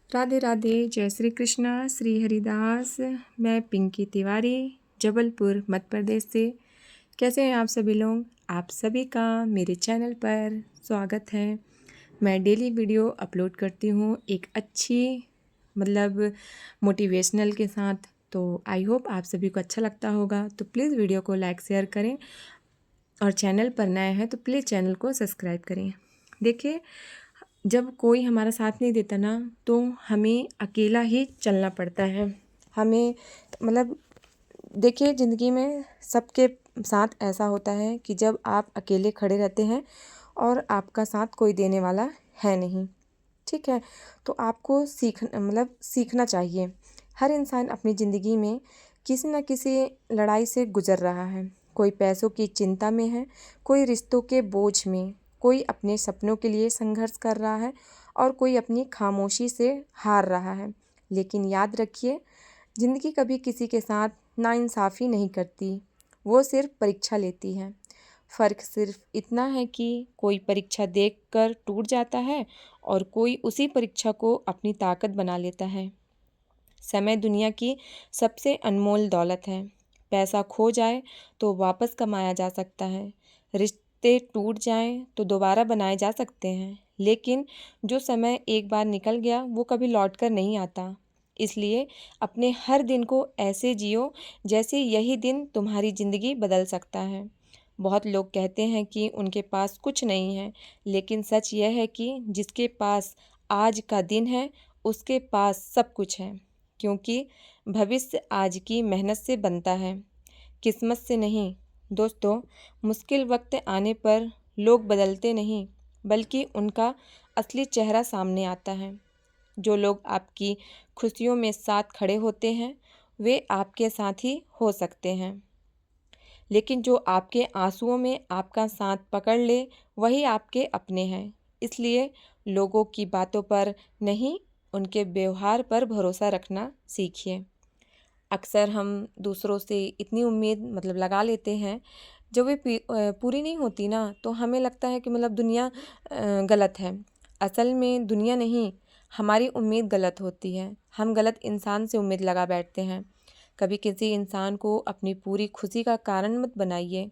राधे राधे, जय श्री कृष्णा, श्री हरिदास। मैं पिंकी तिवारी, जबलपुर मध्य प्रदेश से। कैसे हैं आप सभी लोग? आप सभी का मेरे चैनल पर स्वागत है। मैं डेली वीडियो अपलोड करती हूँ एक अच्छी मोटिवेशनल के साथ। तो आई होप आप सभी को अच्छा लगता होगा। तो प्लीज़ वीडियो को लाइक शेयर करें और चैनल पर नए हैं तो प्लीज़ चैनल को सब्सक्राइब करें। देखिए, जब कोई हमारा साथ नहीं देता ना तो हमें अकेला ही चलना पड़ता है। हमें देखिए, ज़िंदगी में सबके साथ ऐसा होता है कि जब आप अकेले खड़े रहते हैं और आपका साथ कोई देने वाला है नहीं, ठीक है। तो आपको सीखना चाहिए। हर इंसान अपनी ज़िंदगी में किसी न किसी लड़ाई से गुजर रहा है। कोई पैसों की चिंता में है, कोई रिश्तों के बोझ में, कोई अपने सपनों के लिए संघर्ष कर रहा है और कोई अपनी खामोशी से हार रहा है। लेकिन याद रखिए, ज़िंदगी कभी किसी के साथ नाइंसाफ़ी नहीं करती, वो सिर्फ परीक्षा लेती है। फ़र्क सिर्फ इतना है कि कोई परीक्षा देखकर टूट जाता है और कोई उसी परीक्षा को अपनी ताकत बना लेता है। समय दुनिया की सबसे अनमोल दौलत है। पैसा खो जाए तो वापस कमाया जा सकता है, रिश्ते टूट जाएं तो दोबारा बनाए जा सकते हैं, लेकिन जो समय एक बार निकल गया वो कभी लौट कर नहीं आता। इसलिए अपने हर दिन को ऐसे जियो जैसे यही दिन तुम्हारी ज़िंदगी बदल सकता है। बहुत लोग कहते हैं कि उनके पास कुछ नहीं है, लेकिन सच यह है कि जिसके पास आज का दिन है उसके पास सब कुछ है। क्योंकि भविष्य आज की मेहनत से बनता है, किस्मत से नहीं। दोस्तों, मुश्किल वक्त आने पर लोग बदलते नहीं, बल्कि उनका असली चेहरा सामने आता है। जो लोग आपकी खुशियों में साथ खड़े होते हैं वे आपके साथ ही हो सकते हैं, लेकिन जो आपके आंसुओं में आपका साथ पकड़ ले वही आपके अपने हैं। इसलिए लोगों की बातों पर नहीं, उनके व्यवहार पर भरोसा रखना सीखिए। अक्सर हम दूसरों से इतनी उम्मीद लगा लेते हैं, जब वे पूरी नहीं होती ना तो हमें लगता है कि दुनिया गलत है। असल में दुनिया नहीं, हमारी उम्मीद गलत होती है। हम गलत इंसान से उम्मीद लगा बैठते हैं। कभी किसी इंसान को अपनी पूरी खुशी का कारण मत बनाइए।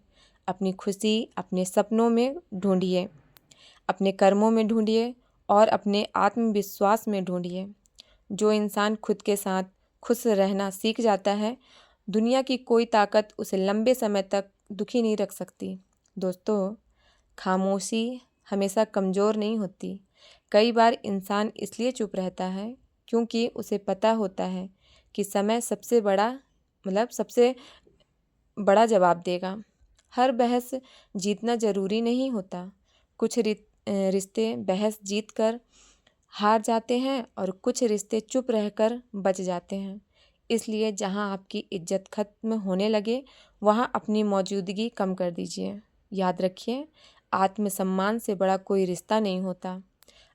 अपनी खुशी अपने सपनों में ढूंढिए, अपने कर्मों में ढूंढिए और अपने आत्मविश्वास में ढूंढिए। जो इंसान खुद के साथ खुश रहना सीख जाता है, दुनिया की कोई ताकत उसे लंबे समय तक दुखी नहीं रख सकती। दोस्तों, खामोशी हमेशा कमज़ोर नहीं होती। कई बार इंसान इसलिए चुप रहता है क्योंकि उसे पता होता है कि समय सबसे बड़ा जवाब देगा। हर बहस जीतना ज़रूरी नहीं होता। कुछ रिश्ते बहस जीत कर हार जाते हैं और कुछ रिश्ते चुप रहकर बच जाते हैं। इसलिए जहां आपकी इज्जत खत्म होने लगे वहां अपनी मौजूदगी कम कर दीजिए। याद रखिए, आत्मसम्मान से बड़ा कोई रिश्ता नहीं होता।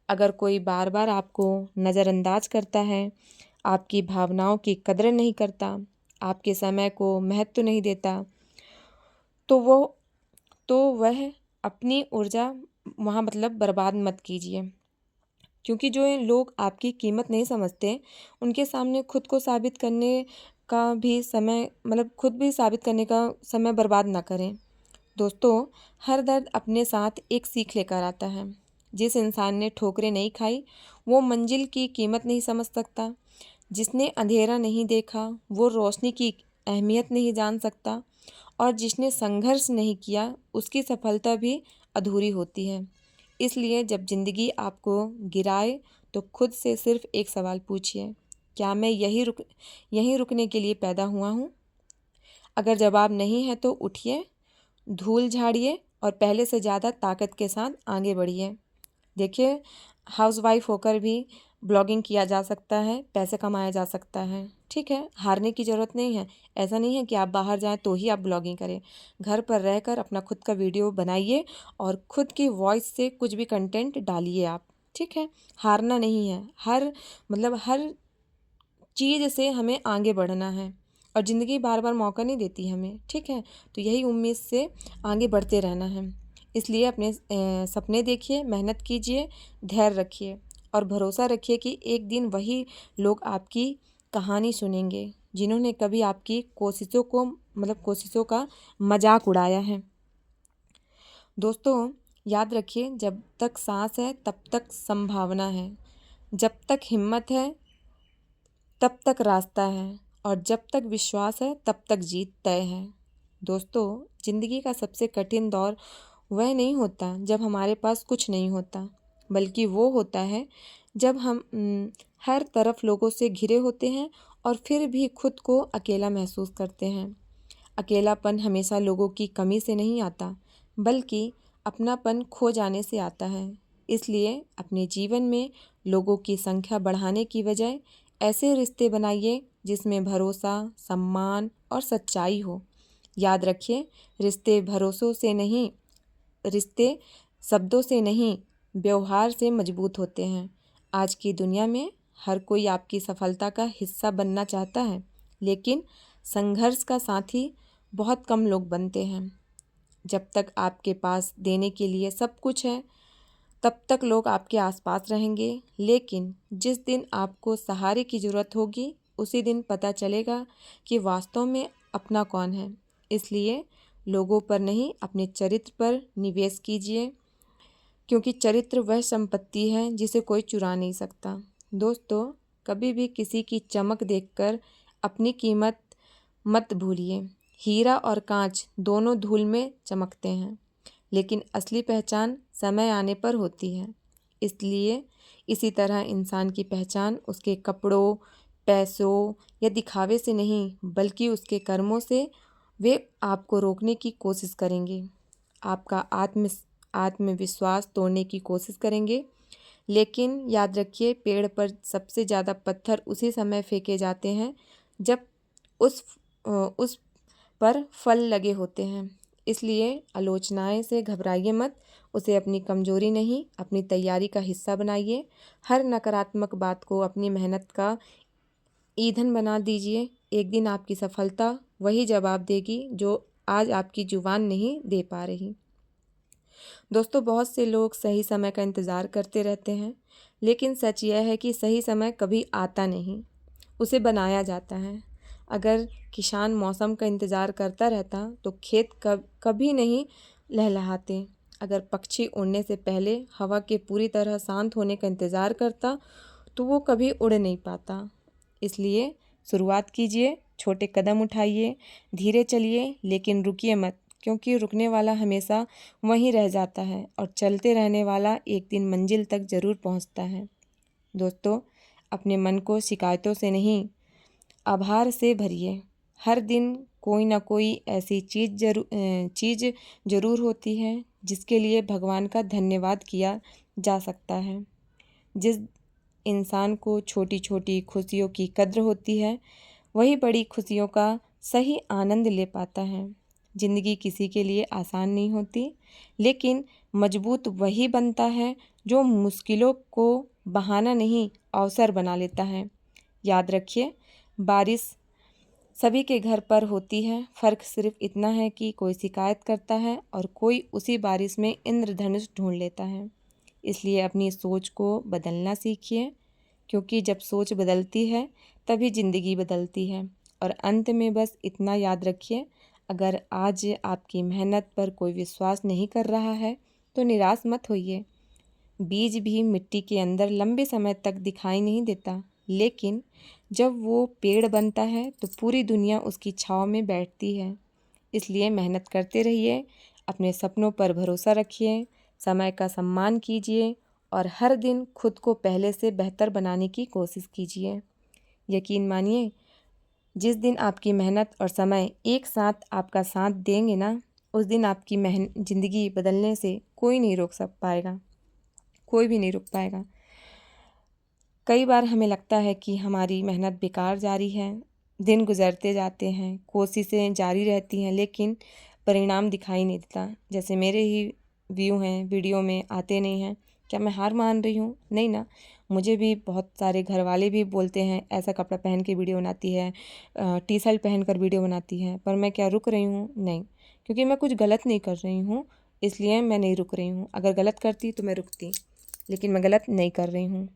अगर कोई बार बार आपको नज़रअंदाज करता है, आपकी भावनाओं की कदर नहीं करता, आपके समय को महत्व नहीं देता, तो वह अपनी ऊर्जा वहाँ बर्बाद मत कीजिए। क्योंकि जो ये लोग आपकी कीमत नहीं समझते, उनके सामने खुद को साबित करने का भी समय खुद भी साबित करने का समय बर्बाद ना करें। दोस्तों, हर दर्द अपने साथ एक सीख लेकर आता है। जिस इंसान ने ठोकरें नहीं खाई वो मंजिल की कीमत नहीं समझ सकता। जिसने अंधेरा नहीं देखा वो रोशनी की अहमियत नहीं जान सकता। और जिसने संघर्ष नहीं किया उसकी सफलता भी अधूरी होती है। इसलिए जब ज़िंदगी आपको गिराए तो खुद से सिर्फ एक सवाल पूछिए, क्या मैं यहीं रुकने के लिए पैदा हुआ हूँ? अगर जवाब नहीं है तो उठिए, धूल झाड़िए और पहले से ज़्यादा ताकत के साथ आगे बढ़िए। देखिए, हाउसवाइफ होकर भी ब्लॉगिंग किया जा सकता है, पैसे कमाया जा सकता है, ठीक है। हारने की ज़रूरत नहीं है। ऐसा नहीं है कि आप बाहर जाएं तो ही आप ब्लॉगिंग करें। घर पर रहकर अपना खुद का वीडियो बनाइए और खुद की वॉइस से कुछ भी कंटेंट डालिए आप, ठीक है। हारना नहीं है। हर चीज़ से हमें आगे बढ़ना है और ज़िंदगी बार बार मौका नहीं देती हमें, ठीक है। तो यही उम्मीद से आगे बढ़ते रहना है। इसलिए अपने सपने देखिए, मेहनत कीजिए, धैर्य रखिए और भरोसा रखिए कि एक दिन वही लोग आपकी कहानी सुनेंगे जिन्होंने कभी आपकी कोशिशों का मजाक उड़ाया है। दोस्तों, याद रखिए, जब तक सांस है तब तक संभावना है, जब तक हिम्मत है तब तक रास्ता है, और जब तक विश्वास है तब तक जीत तय है। दोस्तों, जिंदगी का सबसे कठिन दौर वह नहीं होता जब हमारे पास कुछ नहीं होता, बल्कि वो होता है जब हम हर तरफ लोगों से घिरे होते हैं और फिर भी खुद को अकेला महसूस करते हैं। अकेलापन हमेशा लोगों की कमी से नहीं आता, बल्कि अपनापन खो जाने से आता है। इसलिए अपने जीवन में लोगों की संख्या बढ़ाने की बजाय ऐसे रिश्ते बनाइए जिसमें भरोसा, सम्मान और सच्चाई हो। याद रखिए, रिश्ते शब्दों से नहीं, व्यवहार से मजबूत होते हैं। आज की दुनिया में हर कोई आपकी सफलता का हिस्सा बनना चाहता है, लेकिन संघर्ष का साथी बहुत कम लोग बनते हैं। जब तक आपके पास देने के लिए सब कुछ है, तब तक लोग आपके आसपास रहेंगे, लेकिन जिस दिन आपको सहारे की ज़रूरत होगी, उसी दिन पता चलेगा कि वास्तव में अपना कौन है। इसलिए लोगों पर नहीं, अपने चरित्र पर निवेश कीजिए, क्योंकि चरित्र वह संपत्ति है जिसे कोई चुरा नहीं सकता। दोस्तों, कभी भी किसी की चमक देखकर अपनी कीमत मत भूलिए। हीरा और कांच दोनों धूल में चमकते हैं, लेकिन असली पहचान समय आने पर होती है। इसलिए इसी तरह इंसान की पहचान उसके कपड़ों, पैसों या दिखावे से नहीं, बल्कि उसके कर्मों से वे आपको रोकने की कोशिश करेंगे, आपका आत्मविश्वास तोड़ने की कोशिश करेंगे। लेकिन याद रखिए, पेड़ पर सबसे ज़्यादा पत्थर उसी समय फेंके जाते हैं जब उस पर फल लगे होते हैं। इसलिए आलोचनाएं से घबराइए मत, उसे अपनी कमजोरी नहीं, अपनी तैयारी का हिस्सा बनाइए। हर नकारात्मक बात को अपनी मेहनत का ईंधन बना दीजिए। एक दिन आपकी सफलता वही जवाब देगी जो आज आपकी जुबान नहीं दे पा रही। दोस्तों, बहुत से लोग सही समय का इंतज़ार करते रहते हैं, लेकिन सच यह है कि सही समय कभी आता नहीं, उसे बनाया जाता है। अगर किसान मौसम का इंतज़ार करता रहता तो खेत कभी नहीं लहलहाते। अगर पक्षी उड़ने से पहले हवा के पूरी तरह शांत होने का इंतज़ार करता तो वो कभी उड़ नहीं पाता। इसलिए शुरुआत कीजिए, छोटे कदम उठाइए, धीरे चलिए, लेकिन रुकिए मत, क्योंकि रुकने वाला हमेशा वहीं रह जाता है और चलते रहने वाला एक दिन मंजिल तक ज़रूर पहुंचता है। दोस्तों, अपने मन को शिकायतों से नहीं, आभार से भरिए। हर दिन कोई ना कोई ऐसी चीज़ ज़रूर होती है जिसके लिए भगवान का धन्यवाद किया जा सकता है। जिस इंसान को छोटी छोटी खुशियों की कद्र होती है, वही बड़ी खुशियों का सही आनंद ले पाता है। ज़िंदगी किसी के लिए आसान नहीं होती, लेकिन मजबूत वही बनता है जो मुश्किलों को बहाना नहीं, अवसर बना लेता है। याद रखिए, बारिश सभी के घर पर होती है, फ़र्क सिर्फ इतना है कि कोई शिकायत करता है और कोई उसी बारिश में इंद्रधनुष ढूंढ लेता है। इसलिए अपनी सोच को बदलना सीखिए, क्योंकि जब सोच बदलती है तभी ज़िंदगी बदलती है। और अंत में बस इतना याद रखिए, अगर आज आपकी मेहनत पर कोई विश्वास नहीं कर रहा है तो निराश मत होइए। बीज भी मिट्टी के अंदर लंबे समय तक दिखाई नहीं देता, लेकिन जब वो पेड़ बनता है तो पूरी दुनिया उसकी छाँव में बैठती है। इसलिए मेहनत करते रहिए, अपने सपनों पर भरोसा रखिए, समय का सम्मान कीजिए और हर दिन खुद को पहले से बेहतर बनाने की कोशिश कीजिए। यकीन मानिए, जिस दिन आपकी मेहनत और समय एक साथ आपका साथ देंगे ना, उस दिन आपकी ज़िंदगी बदलने से कोई नहीं रोक पाएगा, कोई भी नहीं रोक पाएगा। कई बार हमें लगता है कि हमारी मेहनत बेकार जारी है, दिन गुजरते जाते हैं, कोशिशें जारी रहती हैं, लेकिन परिणाम दिखाई नहीं देता। जैसे मेरे ही व्यू हैं, वीडियो में आते नहीं हैं। क्या मैं हार मान रही हूँ? नहीं ना। मुझे भी बहुत सारे घर वाले भी बोलते हैं, ऐसा कपड़ा पहन के वीडियो बनाती है, टी शर्ट पहन कर वीडियो बनाती है। पर मैं क्या रुक रही हूँ? नहीं, क्योंकि मैं कुछ गलत नहीं कर रही हूँ, इसलिए मैं नहीं रुक रही हूँ। अगर गलत करती तो मैं रुकती, लेकिन मैं गलत नहीं कर रही हूँ।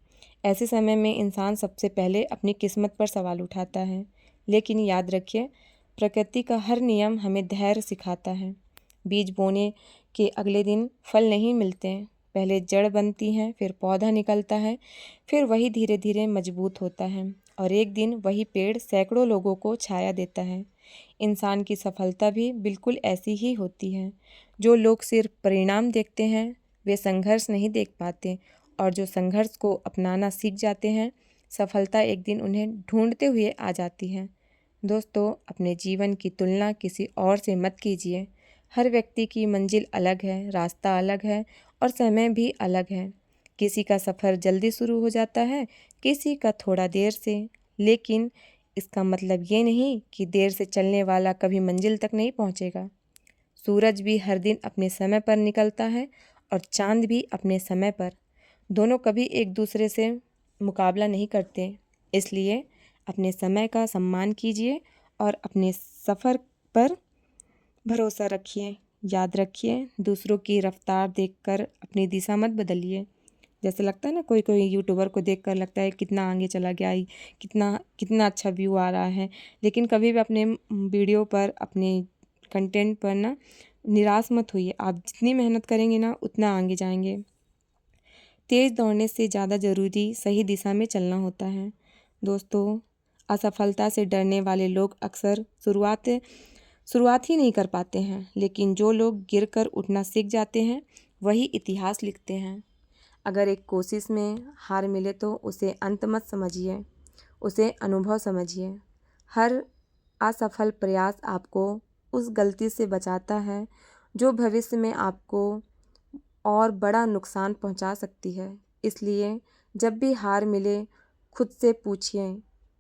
ऐसे समय में इंसान सबसे पहले अपनी किस्मत पर सवाल उठाता है। लेकिन याद रखिए, प्रकृति का हर नियम हमें धैर्य सिखाता है। बीज बोने के अगले दिन फल नहीं मिलते हैं, पहले जड़ बनती हैं, फिर पौधा निकलता है, फिर वही धीरे धीरे मजबूत होता है और एक दिन वही पेड़ सैकड़ों लोगों को छाया देता है। इंसान की सफलता भी बिल्कुल ऐसी ही होती है। जो लोग सिर्फ परिणाम देखते हैं वे संघर्ष नहीं देख पाते, और जो संघर्ष को अपनाना सीख जाते हैं सफलता एक दिन उन्हें ढूंढते हुए आ जाती है। दोस्तों, अपने जीवन की तुलना किसी और से मत कीजिए। हर व्यक्ति की मंजिल अलग है, रास्ता अलग है और समय भी अलग है। किसी का सफ़र जल्दी शुरू हो जाता है, किसी का थोड़ा देर से। लेकिन इसका मतलब ये नहीं कि देर से चलने वाला कभी मंजिल तक नहीं पहुंचेगा। सूरज भी हर दिन अपने समय पर निकलता है और चांद भी अपने समय पर। दोनों कभी एक दूसरे से मुकाबला नहीं करते। इसलिए अपने समय का सम्मान कीजिए और अपने सफ़र पर भरोसा रखिए। याद रखिए, दूसरों की रफ्तार देखकर अपनी दिशा मत बदलिए। जैसे लगता है ना, कोई कोई यूट्यूबर को देखकर लगता है कितना आगे चला गया, कितना कितना अच्छा व्यू आ रहा है। लेकिन कभी भी अपने वीडियो पर, अपने कंटेंट पर ना निराश मत होइए। आप जितनी मेहनत करेंगे ना उतना आगे जाएंगे। तेज़ दौड़ने से ज़्यादा ज़रूरी सही दिशा में चलना होता है। दोस्तों, असफलता से डरने वाले लोग अक्सर शुरुआत ही नहीं कर पाते हैं, लेकिन जो लोग गिरकर उठना सीख जाते हैं वही इतिहास लिखते हैं। अगर एक कोशिश में हार मिले तो उसे अंत मत समझिए, उसे अनुभव समझिए। हर असफल प्रयास आपको उस गलती से बचाता है जो भविष्य में आपको और बड़ा नुकसान पहुंचा सकती है। इसलिए जब भी हार मिले खुद से पूछिए,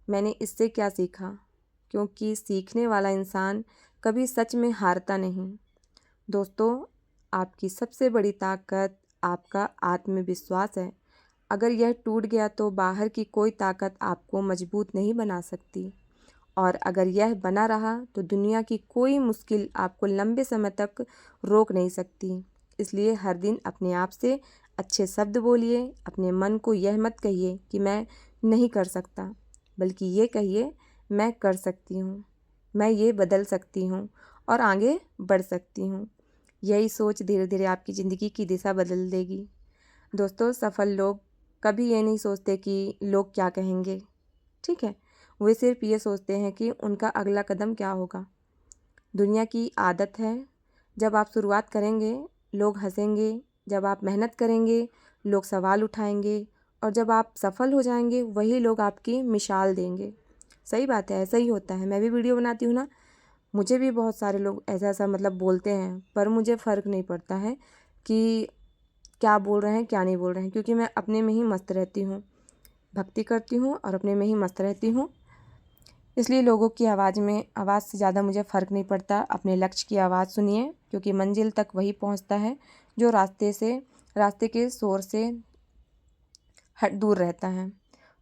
मैंने इससे क्या सीखा? क्योंकि सीखने वाला इंसान कभी सच में हारता नहीं। दोस्तों, आपकी सबसे बड़ी ताकत आपका आत्मविश्वास है। अगर यह टूट गया तो बाहर की कोई ताकत आपको मजबूत नहीं बना सकती, और अगर यह बना रहा तो दुनिया की कोई मुश्किल आपको लंबे समय तक रोक नहीं सकती। इसलिए हर दिन अपने आप से अच्छे शब्द बोलिए। अपने मन को यह मत कहिए कि मैं नहीं कर सकता, बल्कि ये कहिए, मैं कर सकती हूँ, मैं ये बदल सकती हूँ और आगे बढ़ सकती हूँ। यही सोच धीरे धीरे आपकी ज़िंदगी की दिशा बदल देगी। दोस्तों, सफल लोग कभी ये नहीं सोचते कि लोग क्या कहेंगे, ठीक है। वे सिर्फ ये सोचते हैं कि उनका अगला कदम क्या होगा। दुनिया की आदत है, जब आप शुरुआत करेंगे लोग हंसेंगे, जब आप मेहनत करेंगे लोग सवाल उठाएंगे, और जब आप सफल हो जाएंगे वही लोग आपकी मिसाल देंगे। सही बात है, ऐसा ही होता है। मैं भी वीडियो बनाती हूँ ना, मुझे भी बहुत सारे लोग ऐसा ऐसा मतलब बोलते हैं, पर मुझे फ़र्क नहीं पड़ता है कि क्या बोल रहे हैं क्या नहीं बोल रहे हैं, क्योंकि मैं अपने में ही मस्त रहती हूँ, भक्ति करती हूँ और अपने में ही मस्त रहती हूँ। इसलिए लोगों की आवाज़ से ज़्यादा मुझे फ़र्क नहीं पड़ता। अपने लक्ष्य की आवाज़ सुनिए, क्योंकि मंजिल तक वही पहुँचता है जो रास्ते के शोर से दूर रहता है।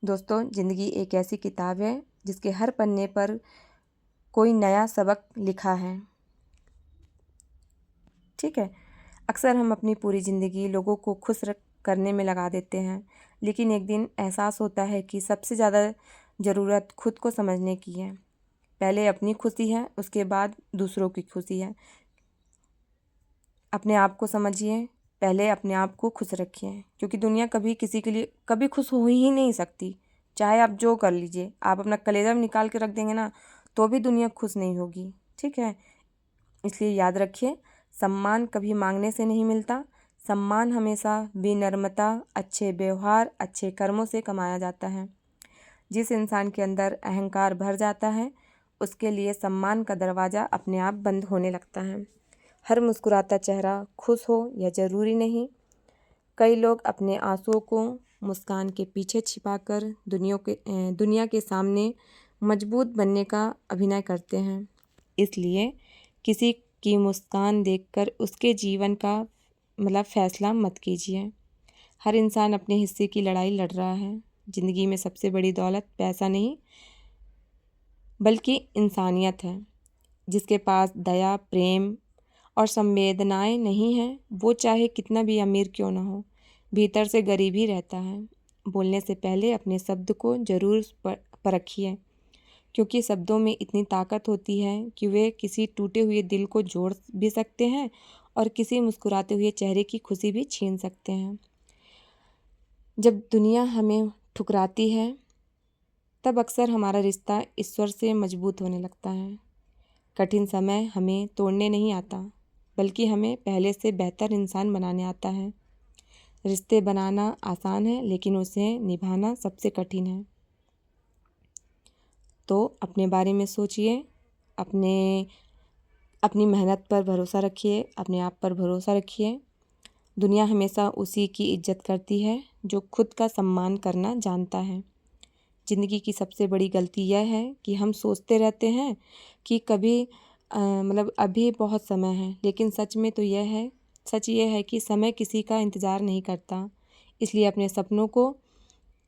दोस्तों, ज़िंदगी एक ऐसी किताब है जिसके हर पन्ने पर कोई नया सबक लिखा है, ठीक है। अक्सर हम अपनी पूरी ज़िंदगी लोगों को खुश करने में लगा देते हैं, लेकिन एक दिन एहसास होता है कि सबसे ज़्यादा ज़रूरत खुद को समझने की है। पहले अपनी खुशी है, उसके बाद दूसरों की खुशी है। अपने आप को समझिए, पहले अपने आप को खुश रखिए, क्योंकि दुनिया कभी किसी के लिए कभी खुश हो ही नहीं सकती। चाहे आप जो कर लीजिए, आप अपना कलेजा भी निकाल के रख देंगे ना तो भी दुनिया खुश नहीं होगी, ठीक है। इसलिए याद रखिए, सम्मान कभी मांगने से नहीं मिलता। सम्मान हमेशा विनम्रता, अच्छे व्यवहार, अच्छे कर्मों से कमाया जाता है। जिस इंसान के अंदर अहंकार भर जाता है उसके लिए सम्मान का दरवाज़ा अपने आप बंद होने लगता है। हर मुस्कुराता चेहरा खुश हो यह ज़रूरी नहीं। कई लोग अपने आंसुओं को मुस्कान के पीछे छिपाकर दुनिया के सामने मजबूत बनने का अभिनय करते हैं। इसलिए किसी की मुस्कान देखकर उसके जीवन का फैसला मत कीजिए। हर इंसान अपने हिस्से की लड़ाई लड़ रहा है। ज़िंदगी में सबसे बड़ी दौलत पैसा नहीं बल्कि इंसानियत है। जिसके पास दया, प्रेम और संवेदनाएं नहीं हैं वो चाहे कितना भी अमीर क्यों ना हो, भीतर से गरीब ही रहता है। बोलने से पहले अपने शब्द को ज़रूर परखिए, क्योंकि शब्दों में इतनी ताकत होती है कि वे किसी टूटे हुए दिल को जोड़ भी सकते हैं और किसी मुस्कुराते हुए चेहरे की खुशी भी छीन सकते हैं। जब दुनिया हमें ठुकराती है तब अक्सर हमारा रिश्ता ईश्वर से मजबूत होने लगता है। कठिन समय हमें तोड़ने नहीं आता, बल्कि हमें पहले से बेहतर इंसान बनाने आता है। रिश्ते बनाना आसान है, लेकिन उसे निभाना सबसे कठिन है। तो अपने बारे में सोचिए, अपनी मेहनत पर भरोसा रखिए, अपने आप पर भरोसा रखिए। दुनिया हमेशा उसी की इज्जत करती है जो खुद का सम्मान करना जानता है। ज़िंदगी की सबसे बड़ी गलती यह है कि हम सोचते रहते हैं कि अभी बहुत समय है, लेकिन सच ये है कि समय किसी का इंतज़ार नहीं करता। इसलिए अपने सपनों को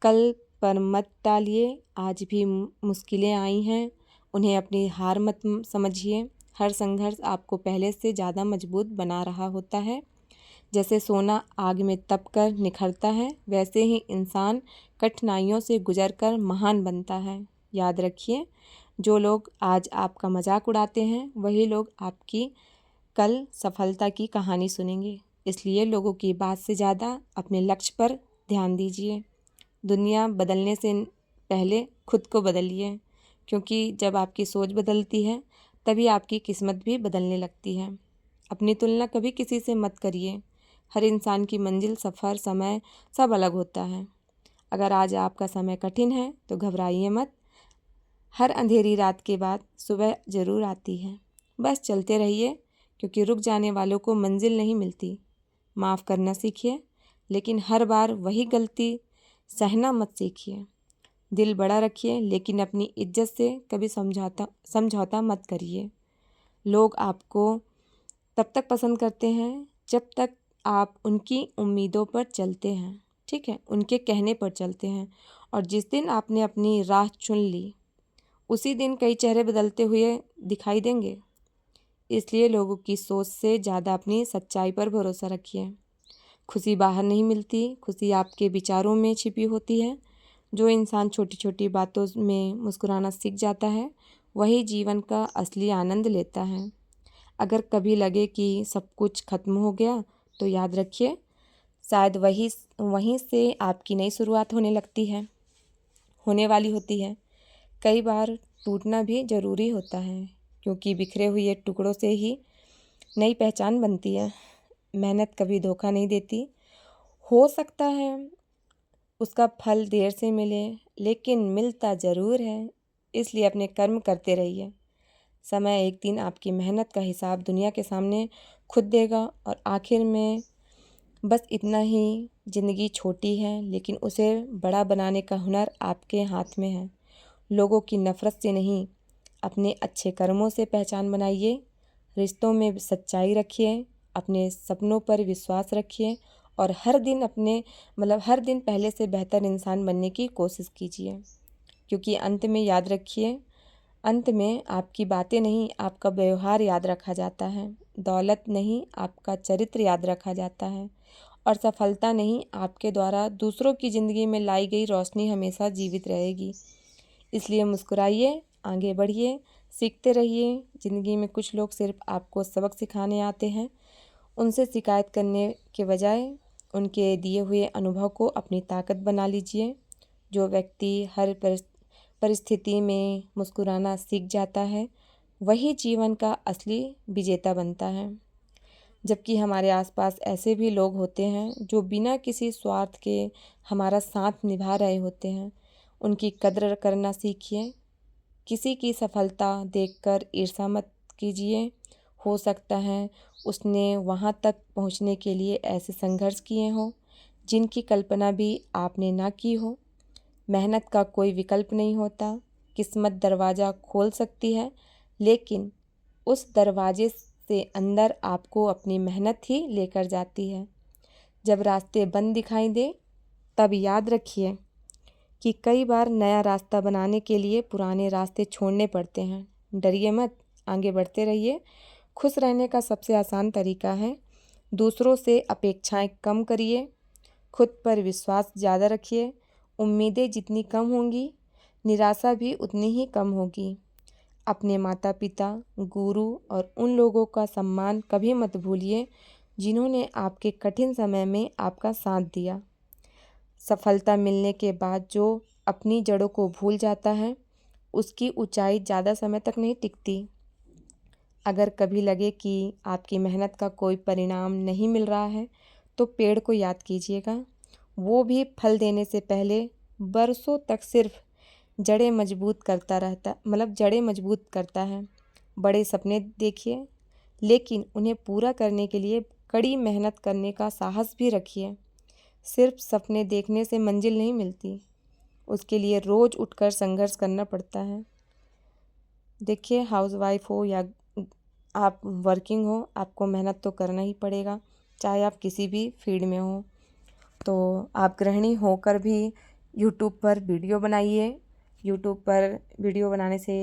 कल पर मत टालिए। आज भी मुश्किलें आई हैं, उन्हें अपनी हार मत समझिए। हर संघर्ष आपको पहले से ज़्यादा मजबूत बना रहा होता है। जैसे सोना आग में तप कर निखरता है, वैसे ही इंसान कठिनाइयों से गुजरकर महान बनता है। याद रखिए, जो लोग आज आपका मजाक उड़ाते हैं, वही लोग आपकी कल सफलता की कहानी सुनेंगे। इसलिए लोगों की बात से ज़्यादा अपने लक्ष्य पर ध्यान दीजिए। दुनिया बदलने से पहले खुद को बदलिए, क्योंकि जब आपकी सोच बदलती है तभी आपकी किस्मत भी बदलने लगती है। अपनी तुलना कभी किसी से मत करिए। हर इंसान की मंजिल, सफ़र, समय सब अलग होता है। अगर आज आपका समय कठिन है तो घबराइए मत। हर अंधेरी रात के बाद सुबह ज़रूर आती है। बस चलते रहिए, क्योंकि रुक जाने वालों को मंजिल नहीं मिलती। माफ़ करना सीखिए, लेकिन हर बार वही गलती सहना मत सीखिए। दिल बड़ा रखिए, लेकिन अपनी इज्जत से कभी समझौता मत करिए। लोग आपको तब तक पसंद करते हैं जब तक आप उनकी उम्मीदों पर चलते हैं, ठीक है, उनके कहने पर चलते हैं। और जिस दिन आपने अपनी राह चुन ली, उसी दिन कई चेहरे बदलते हुए दिखाई देंगे। इसलिए लोगों की सोच से ज़्यादा अपनी सच्चाई पर भरोसा रखिए। खुशी बाहर नहीं मिलती, खुशी आपके विचारों में छिपी होती है। जो इंसान छोटी छोटी बातों में मुस्कुराना सीख जाता है, वही जीवन का असली आनंद लेता है। अगर कभी लगे कि सब कुछ खत्म हो गया, तो याद रखिए, शायद वहीं से आपकी नई शुरुआत होने वाली होती है। कई बार टूटना भी ज़रूरी होता है, क्योंकि बिखरे हुए टुकड़ों से ही नई पहचान बनती है। मेहनत कभी धोखा नहीं देती। हो सकता है उसका फल देर से मिले, लेकिन मिलता ज़रूर है। इसलिए अपने कर्म करते रहिए। समय एक दिन आपकी मेहनत का हिसाब दुनिया के सामने खुद देगा। और आखिर में बस इतना ही, ज़िंदगी छोटी है, लेकिन उसे बड़ा बनाने का हुनर आपके हाथ में है। लोगों की नफ़रत से नहीं, अपने अच्छे कर्मों से पहचान बनाइए। रिश्तों में सच्चाई रखिए, अपने सपनों पर विश्वास रखिए और हर दिन पहले से बेहतर इंसान बनने की कोशिश कीजिए। क्योंकि अंत में याद रखिए, अंत में आपकी बातें नहीं, आपका व्यवहार याद रखा जाता है। दौलत नहीं, आपका चरित्र याद रखा जाता है। और सफलता नहीं, आपके द्वारा दूसरों की ज़िंदगी में लाई गई रोशनी हमेशा जीवित रहेगी। इसलिए मुस्कुराइए, आगे बढ़िए, सीखते रहिए। ज़िंदगी में कुछ लोग सिर्फ आपको सबक सिखाने आते हैं। उनसे शिकायत करने के बजाय उनके दिए हुए अनुभव को अपनी ताकत बना लीजिए। जो व्यक्ति हर परिस्थिति में मुस्कुराना सीख जाता है, वही जीवन का असली विजेता बनता है। जबकि हमारे आसपास ऐसे भी लोग होते हैं जो बिना किसी स्वार्थ के हमारा साथ निभा रहे होते हैं। उनकी कद्र करना सीखिए। किसी की सफलता देखकर ईर्ष्या मत कीजिए। हो सकता है उसने वहाँ तक पहुँचने के लिए ऐसे संघर्ष किए हों जिनकी कल्पना भी आपने ना की हो। मेहनत का कोई विकल्प नहीं होता। किस्मत दरवाज़ा खोल सकती है, लेकिन उस दरवाजे से अंदर आपको अपनी मेहनत ही लेकर जाती है। जब रास्ते बंद दिखाई दे, तब याद रखिए कि कई बार नया रास्ता बनाने के लिए पुराने रास्ते छोड़ने पड़ते हैं। डरिए मत, आगे बढ़ते रहिए। खुश रहने का सबसे आसान तरीका है, दूसरों से अपेक्षाएं कम करिए, खुद पर विश्वास ज़्यादा रखिए उम्मीदें जितनी कम होंगी, निराशा भी उतनी ही कम होगी। अपने माता पिता, गुरु और उन लोगों का सम्मान कभी मत भूलिए जिन्होंने आपके कठिन समय में आपका साथ दिया। सफलता मिलने के बाद जो अपनी जड़ों को भूल जाता है, उसकी ऊंचाई ज़्यादा समय तक नहीं टिकती। अगर कभी लगे कि आपकी मेहनत का कोई परिणाम नहीं मिल रहा है, तो पेड़ को याद कीजिएगा। वो भी फल देने से पहले बरसों तक सिर्फ जड़ें मजबूत करता रहता, मतलब जड़ें मजबूत करता है। बड़े सपने देखिए, लेकिन उन्हें पूरा करने के लिए कड़ी मेहनत करने का साहस भी रखिए। सिर्फ सपने देखने से मंजिल नहीं मिलती, उसके लिए रोज़ उठकर संघर्ष करना पड़ता है। देखिए, हाउसवाइफ हो या आप वर्किंग हो, आपको मेहनत तो करना ही पड़ेगा, चाहे आप किसी भी फील्ड में हो। तो आप गृहिणी होकर भी यूट्यूब पर वीडियो बनाइए। यूट्यूब पर वीडियो बनाने से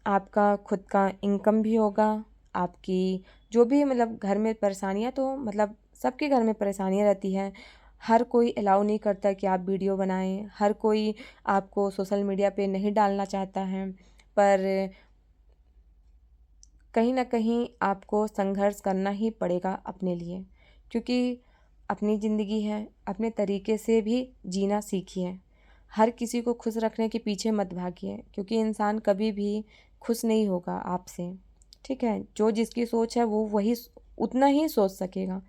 आपका खुद का इनकम भी होगा। आपकी जो भी मतलब घर में परेशानियाँ, तो मतलब सबके घर में परेशानियाँ रहती हैं। हर कोई अलाउ नहीं करता कि आप वीडियो बनाएं। हर कोई आपको सोशल मीडिया पे नहीं डालना चाहता है, पर कहीं ना कहीं आपको संघर्ष करना ही पड़ेगा अपने लिए, क्योंकि अपनी ज़िंदगी है, अपने तरीके से भी जीना सीखिए। हर किसी को खुश रखने के पीछे मत भागिए, क्योंकि इंसान कभी भी खुश नहीं होगा आपसे। ठीक है, जो जिसकी सोच है वो वही उतना ही सोच सकेगा।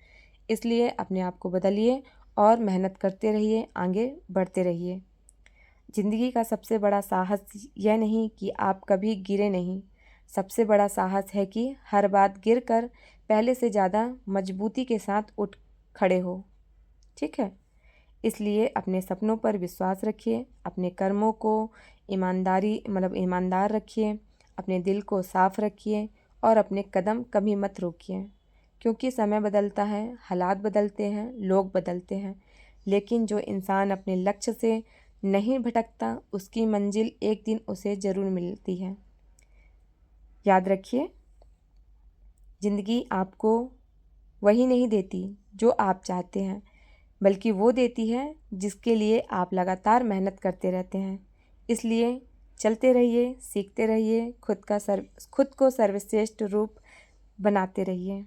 इसलिए अपने आप को बदलिए और मेहनत करते रहिए, आगे बढ़ते रहिए। ज़िंदगी का सबसे बड़ा साहस यह नहीं कि आप कभी गिरे नहीं, सबसे बड़ा साहस है कि हर बात गिर कर पहले से ज़्यादा मजबूती के साथ उठ खड़े हो। ठीक है, इसलिए अपने सपनों पर विश्वास रखिए, अपने कर्मों को ईमानदार रखिए, अपने दिल को साफ रखिए और अपने कदम कभी मत रोकिए। क्योंकि समय बदलता है, हालात बदलते हैं, लोग बदलते हैं, लेकिन जो इंसान अपने लक्ष्य से नहीं भटकता, उसकी मंजिल एक दिन उसे ज़रूर मिलती है। याद रखिए, ज़िंदगी आपको वही नहीं देती जो आप चाहते हैं, बल्कि वो देती है जिसके लिए आप लगातार मेहनत करते रहते हैं। इसलिए चलते रहिए, सीखते रहिए, खुद को सर्वश्रेष्ठ रूप बनाते रहिए।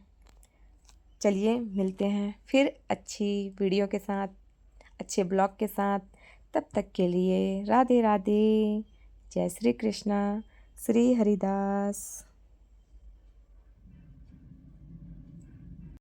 चलिए, मिलते हैं फिर अच्छी वीडियो के साथ, अच्छे ब्लॉग के साथ। तब तक के लिए राधे राधे, जय श्री कृष्णा, श्री हरिदास।